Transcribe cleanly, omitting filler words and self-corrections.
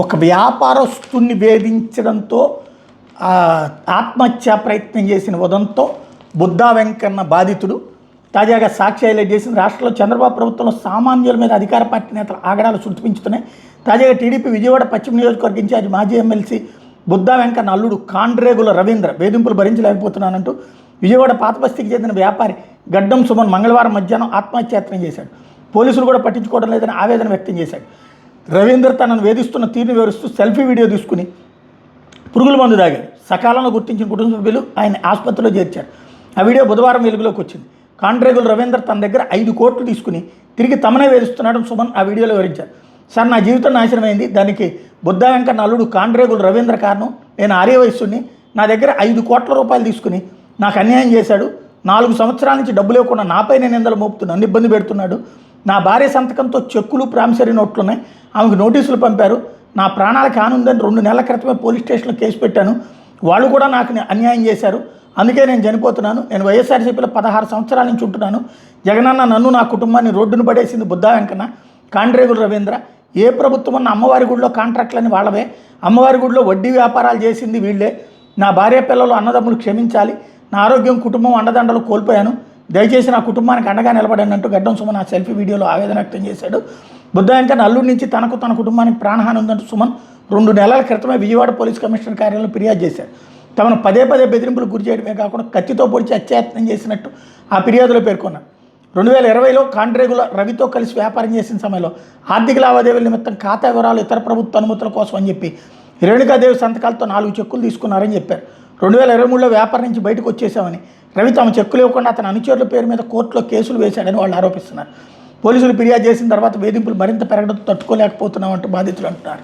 ఒక వ్యాపారస్తుని వేధించడంతో ఆత్మహత్యా ప్రయత్నం చేసిన ఉదంతో బుద్ధా వెంకన్న బాధితుడు. తాజాగా సాక్షి హైలైట్ చేసింది, రాష్ట్రంలో చంద్రబాబు ప్రభుత్వంలో సామాన్యుల మీద అధికార పార్టీ నేతల ఆగడాలు సృష్టించుతున్నాయి. తాజాగా టీడీపీ విజయవాడ పశ్చిమ నియోజకవర్గ ఇన్ఛార్జ్ మాజీ ఎమ్మెల్సీ బుద్ధా వెంకన్న అల్లుడు కాండ్రేగుల రవీంద్ర వేధింపులు భరించలేకపోతున్నానంటూ విజయవాడ పాతబస్తీకి చెందిన వ్యాపారి గడ్డం సుమన్ మంగళవారం మధ్యాహ్నం ఆత్మహత్యాయత్నం చేశాడు. పోలీసులు కూడా పట్టించుకోవడం లేదని ఆవేదన వ్యక్తం చేశాడు. రవీంద్ర తనను వేధిస్తున్న తీరును వివరిస్తూ సెల్ఫీ వీడియో తీసుకుని పురుగుల మందు తాగాడు. సకాలంలో గుర్తించిన కుటుంబ సభ్యులు ఆయన ఆసుపత్రిలో చేర్చారు. ఆ వీడియో బుధవారం వెలుగులోకి వచ్చింది. కాండ్రేగుల రవీంద్ర తన దగ్గర 5 కోట్లు తీసుకుని తిరిగి తమనే వేధిస్తున్నాడు సుమన్ ఆ వీడియోలో వివరించారు. సార్, నా జీవితం నాశనమైంది, దానికి బుద్ధా వెంకన్న అల్లుడు కాండ్రేగుల రవీంద్ర కారణం. నేను ఆర్యవయస్సుని, నా దగ్గర 5 కోట్ల రూపాయలు తీసుకుని నాకు అన్యాయం చేశాడు. 4 సంవత్సరాల నుంచి డబ్బులు ఇవ్వకుండా నాపై నేను నిందలు మోపుతూ నన్ను ఇబ్బంది పెడుతున్నాడు. నా భార్య సంతకంతో చెక్కులు ప్రామిసరీ నోట్లున్నాయి, ఆమెకు నోటీసులు పంపారు. నా ప్రాణాలకు ఆనుందని 2 నెలల క్రితమే పోలీస్ స్టేషన్లో కేసు పెట్టాను. వాళ్ళు కూడా నాకు అన్యాయం చేశారు, అందుకే నేను చనిపోతున్నాను. నేను వైఎస్ఆర్సీపీలో 16 సంవత్సరాల నుంచి ఉంటున్నాను. జగనన్న నన్ను నా కుటుంబాన్ని రోడ్డును పడేసింది బుద్ధా వెంకన్న. కాండ్రేగుల రవీంద్ర ఏ ప్రభుత్వం అన్న అమ్మవారి గుడిలో కాంట్రాక్ట్లని వాళ్ళవే, అమ్మవారి గుడిలో వడ్డీ వ్యాపారాలు చేసింది వీళ్ళే. నా భార్య పిల్లలు అన్నదమ్ములు క్షమించాలి. నా ఆరోగ్యం కుటుంబం అండదండలు కోల్పోయాను, దయచేసి నా కుటుంబానికి అండగా నిలబడండి అంటూ గడ్డం సుమన్ ఆ సెల్ఫీ వీడియోలో ఆవేదన వ్యక్తం చేశాడు. బుద్ధా వెంకన్న అల్లుడి నుంచి తనకు తన కుటుంబానికి ప్రాణహాని ఉందంటూ సుమన్ 2 నెలల క్రితమే విజయవాడ పోలీస్ కమిషనర్ కార్యాలయంలో ఫిర్యాదు చేశారు. తమను పదే బెదిరింపులు గురి చేయడమే కాకుండా కత్తితో పొడిచి హత్యాయత్నం చేసినట్టు ఆ ఫిర్యాదులో పేర్కొన్నారు. 2020లో కాండ్రేగుల రవితో కలిసి వ్యాపారం చేసిన సమయంలో ఆర్థిక లావాదేవీల నిమిత్తం ఖాతా వివరాలు ఇతర ప్రభుత్వ అనుమతుల కోసం అని చెప్పి రేణుకాదేవి సంతకాలతో 4 చెక్కులు తీసుకున్నారని చెప్పారు. 2023లో వ్యాపారం నుంచి బయటకు వచ్చేసామని, రవి తమ చెక్కులు ఇవ్వకుండా అతని అనుచరుల పేరు మీద కోర్టులో కేసులు వేశాడని వాళ్ళు ఆరోపిస్తున్నారు. పోలీసులు ఫిర్యాదు చేసిన తర్వాత వేధింపులు మరింత పెరగడంతో తట్టుకోలేకపోతున్నామంటూ బాధితులు అంటున్నారు.